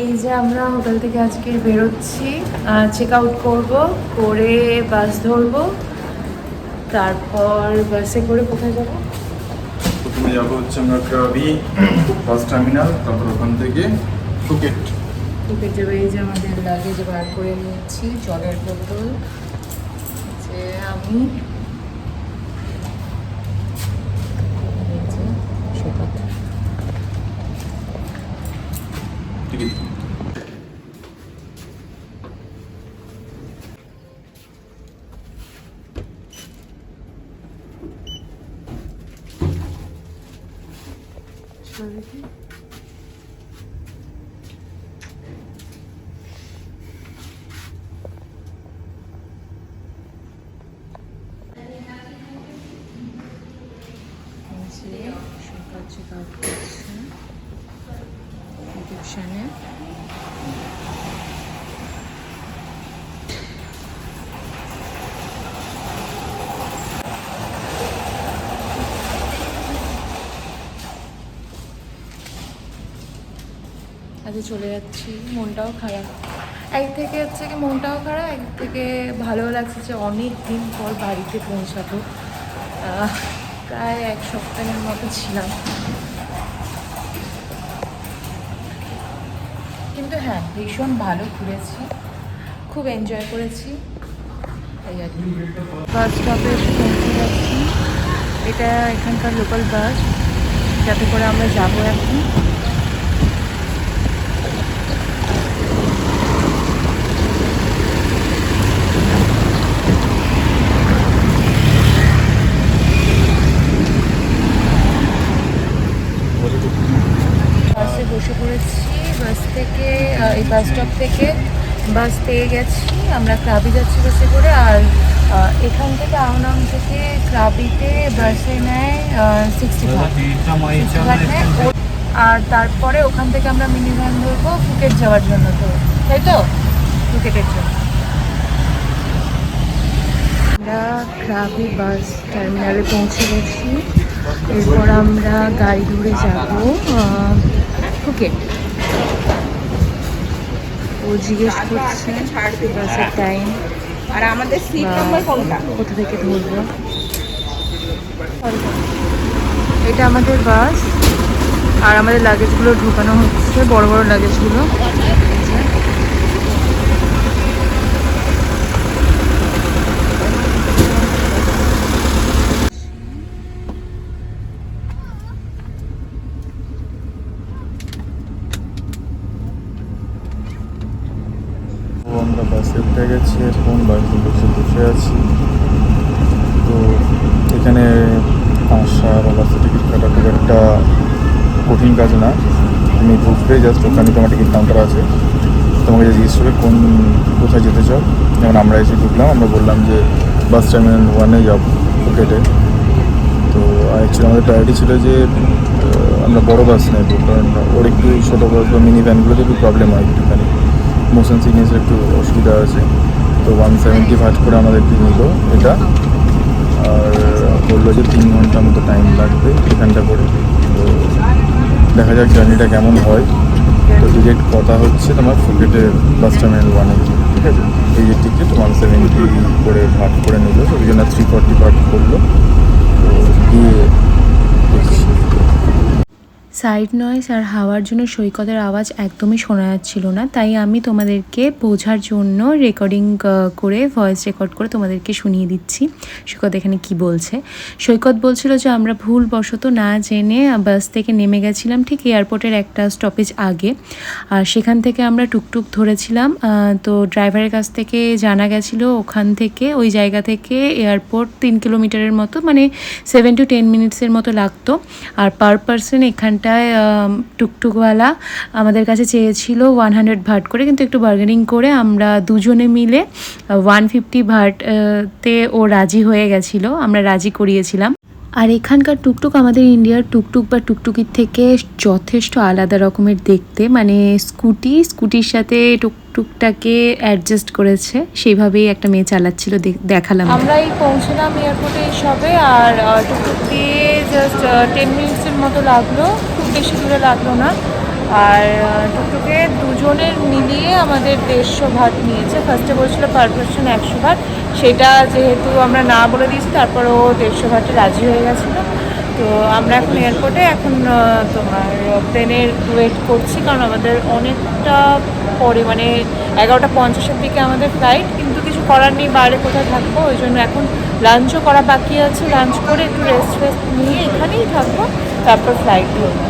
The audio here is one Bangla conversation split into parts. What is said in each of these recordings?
এই যে আমরা হোটেল থেকে আজকে বেরোচ্ছি, চেক আউট করবো, করে বাস ধরবো, তারপর বাসে করে কোথায় যাবো? প্রথমে যাবো হচ্ছে আমরা ক্রাবি বাস টার্মিনাল, তারপর ওখান থেকে ফুকেট। ফুকেট যাবে। এই যে আমাদের লাগেজ বার করে নিচ্ছি, জলের বোতল, যে আমি সৈকত। টিকিট সৈকত চেক আউট করছে রিসেপশনে। আজকে চলে যাচ্ছি, মনটাও খারাপ। এক থেকে হচ্ছে কি মনটাও খারাপ, এক থেকে ভালো লাগছে যে অনেক দিন পর বাড়িতে পৌঁছাবো। প্রায় এক সপ্তাহের মতো ছিলাম, কিন্তু হ্যাঁ ভীষণ ভালো ঘুরেছি, খুব এনজয় করেছি। এই আর কি। বাস স্টপে এসে পৌঁছে যাচ্ছি। এটা এখানকার লোকাল বাস, যাতে করে আমরা যাবো এখন। বাসে বসে পড়েছি। বাস থেকে এই বাস স্টপ থেকে বাস পেয়ে গেছি, আমরা ক্রাবি যাচ্ছি বাসে করে। আর এখান থেকে আহনাম থেকে ক্রাবিতে বাসে নেয় 65 নেয়। আর তারপরে ওখান থেকে আমরা মিনি ভ্যান ধরবো ফুকেট যাওয়ার জন্য, তো তাই তো ফুকেটের জন্য। আমরা ক্রাবি বাস টার্মিনালে পৌঁছে গেছি। এরপর আমরা গাড়ি ধরে যাব ফুকেট। ও জিজ্ঞেস করছে বাসের টাইম আর আমাদের সিট নাম্বার কোনটা, কোথা থেকে ধরবো। এটা আমাদের বাস, আর আমাদের লাগেজগুলো ঢোকানো হচ্ছে, বড় বড় লাগেজগুলো। আমরা বাসে উঠে গেছি, এখন বাসে বসে আছি। তো এখানে আসা বা বাসে টিকিট কাটা খুব একটা কঠিন কাজ না। তুমি ঢুকবে, জাস্ট ওখানে তোমার টিকিট কাউন্টার আছে, তোমাকে যে জিজ্ঞেস করবে কোথায় যেতে চাও। যেমন আমরা এসে ঢুকলাম, আমরা বললাম যে বাস টার্মিনাল 1-এ যাব ফুকেটে। তো অ্যাকচুয়ালি আমাদের প্রায়োরিটি ছিল যে আমরা বড়ো বাস নেব, কারণ ওর একটু ছোটো বাস বা মিনি ভ্যানগুলোতে একটু প্রবলেম হয়, একটুখানি মোশন সিকনেসের একটু অসুবিধা আছে। তো 170 ভাট করে আমাদেরকে নিল এটা, আর বললো যে 3 ঘন্টার মতো টাইম লাগবে এখানটা করে। তো দেখা যাক জার্নিটা কেমন হয়। তো ডিরেক্ট কথা হচ্ছে তোমার ফুকেটের বাস টার্মিনাল 1-এ, ঠিক আছে। এই যে টিকিট 170 করে ভাট করে নিল, ওই জন্য 340 ভাট করলো। তো গিয়ে দেখছি। সাইড নয়েজ আর হাওয়ার জন্য সৈকতের আওয়াজ একদমই শোনা যাচ্ছিল না, তাই আমি তোমাদেরকে বোঝার জন্য রেকর্ডিং করে ভয়েস রেকর্ড করে তোমাদেরকে শুনিয়ে দিচ্ছি সৈকত এখানে কি বলছে। সৈকত বলছিল যে আমরা ভুলবশত না জেনে বাস থেকে নেমে গেছিলাম ঠিক এয়ারপোর্টের একটা স্টপেজ আগে, আর সেখান থেকে আমরা টুকটুক ধরেছিলাম। তো ড্রাইভারের কাছ থেকে জানা গেছিলো ওখান থেকে ওই জায়গা থেকে এয়ারপোর্ট 3 কিলোমিটারের মতো, মানে 7 to 10 মিনিটসের মতো লাগতো। আর পার পারসন এখানটায় টুকটুকওয়ালা আমাদের কাছে চেয়েছিল 100 ভাট করে, কিন্তু একটু বার্গেনিং করে আমরা দুজনে মিলে 150 ভাট তে ও রাজি হয়ে গেছিলো, আমরা রাজি করিয়েছিলাম। আর এখানকার টুকটুক আমাদের ইন্ডিয়ার টুকটুক বা টুকটুকির থেকে যথেষ্ট আলাদা রকমের দেখতে, মানে স্কুটির সাথে টুকটুকটাকে অ্যাডজাস্ট করেছে, সেইভাবেই একটা মেয়ে চালাচ্ছিল, দেখালাম। আমরা এই পৌঁছলাম এয়ারপোর্টে সবে, আর টুকটুক দিয়ে জাস্ট 10 মিনিটসের মতো লাগলো, খুব বেশি দূরে লাগলো না। আর টুকটুকে দুজনের মিলিয়ে আমাদের 150 ভাট নিয়েছে। ফার্স্টে বলছিল পার পার্সন 100 ভাট, সেটা যেহেতু আমরা না বলে দিয়েছি তারপর ও 150 ভাটে রাজি হয়ে গেছিলো। তো আমরা এখন এয়ারপোর্টে তোমার প্লেনের ওয়েট করছি, কারণ আমাদের অনেকটা পরে, মানে 11:50-এর দিকে আমাদের ফ্লাইট, কিন্তু কিছু করার নেই, বাইরে কোথায় থাকবো, ওই জন্য এখন লাঞ্চও করা বাকি আছে। লাঞ্চ করে একটু রেস্ট নিয়ে এখানেই থাকবো, তারপর ফ্লাইট ধরবো।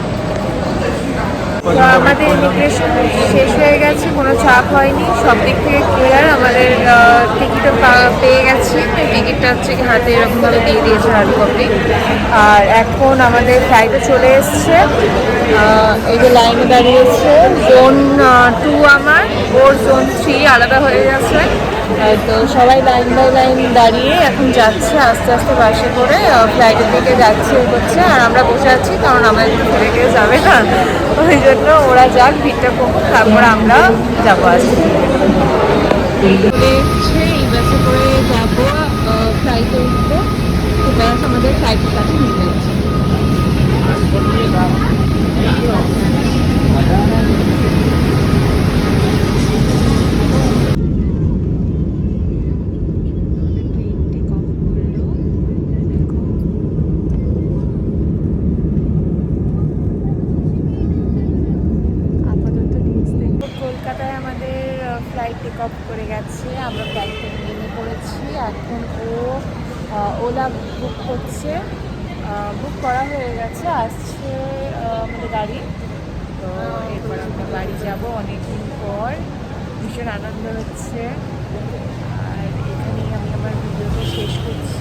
তো আমাদের ইমিগ্রেশন শেষ হয়ে গেছে, কোনো চাপ হয়নি, সব দিক থেকে ক্লিয়ার। আমাদের টিকিটও পেয়ে গেছি, টিকিটটা হচ্ছে কি হাতে এরকমভাবে দিয়ে দিয়েছে হার্ড কপি। আর এখন আমাদের ফ্লাইটে চলে এসছে, এই যে লাইনে দাঁড়িয়েছে। জোন 2 আমার, ওর জোন 3 আলাদা হয়ে গেছে। তো সবাই লাইন বাই লাইন দাঁড়িয়ে এখন যাচ্ছে আস্তে আস্তে বাসে করে ফ্লাইটের দিকে যাচ্ছে হচ্ছে। আর আমরা বসে আছি, কারণ আমাদের ফেলে কেউ যাবে না, ওই জন্য ওরা যাক, ভিড়টা কমুক, তারপর আমরা যাবো। আসতে এই বাসে করে যাবো, ফ্লাইটে উঠবো। তো ব্যাস আমাদের ফ্লাইটের কাছে নিয়ে যাচ্ছে। কলকাতায় আমাদের ফ্লাইট টেক অফ করে গেছে, আমরা ফ্লাইট থেকে নেমে পড়েছি। এখন ওলা বুক করছে, বুক করা হয়ে গেছে, আসছে আমাদের গাড়ি। তো এরপর আমরা বাড়ি যাব অনেকদিন পর, ভীষণ আনন্দ হচ্ছে। আর এখানেই আমি আমার ভিডিওটা শেষ করছি।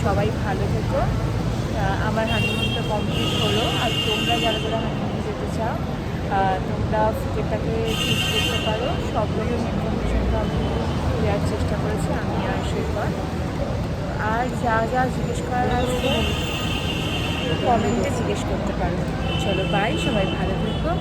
সবাই ভালো থেকো। আমার হানিমুনটা কমপ্লিট হলো। আর তোমরা যারা যারা হানিমুনে যেতে চাও, তোমরা ফুকেটটাকে চুজ করতে পারো। সব রকম ইনফরমেশনটা আমি দেওয়ার চেষ্টা করেছি, আমি আর সৈকত। আর যা যা জিজ্ঞেস করার আছে কমেন্টে জিজ্ঞেস করতে পারো। চলো বাই, সবাই ভালো থেকো।